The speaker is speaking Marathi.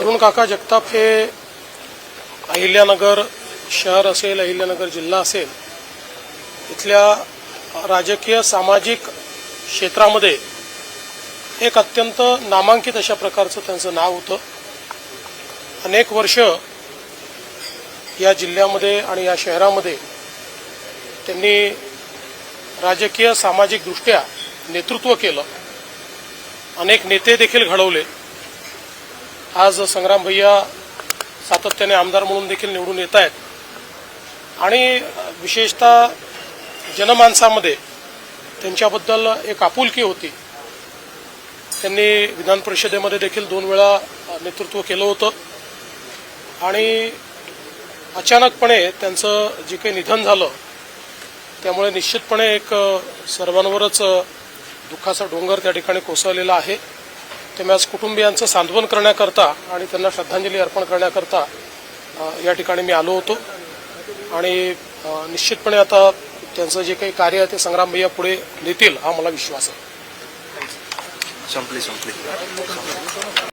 अरुण काका जगताप हे अहिल्यानगर शहर असेल, अहिल्यानगर जिल्हा असेल, इथल्या राजकीय सामाजिक क्षेत्रामध्ये एक अत्यंत नामांकित अशा प्रकारचं त्यांचं नाव होतं। अनेक वर्ष या जिल्ह्यामध्ये आणि या शहरामध्ये त्यांनी राजकीय सामाजिक दृष्ट्या नेतृत्व केलं, अनेक नेते देखील घडवले। आज संग्राम भैया सातत्याने आमदार म्हणून देखील निवडून येत आहेत आणि विशेषतः जनमानसामध्ये त्यांच्याबद्दल एक आपुलकी होती। त्यांनी विधान परिषदेमध्ये देखील 2 वेळा नेतृत्व केलं होतं आणि अचानकपणे त्यांचं जे काही निधन झालं त्यामुळे निश्चितपणे एक सर्वांवरच दुःखाचा डोंगर त्या ठिकाणी कोसळलेला आहे। त्यामुळे आज कुटुंबियांचं सांत्वन करण्याकरता आणि त्यांना श्रद्धांजली अर्पण करण्याकरता या ठिकाणी मी आलो होतो आणि निश्चितपणे आता त्यांचं जे काही कार्य आहे ते संग्राम भैया पुढे नेतील हा मला विश्वास आहे। संपली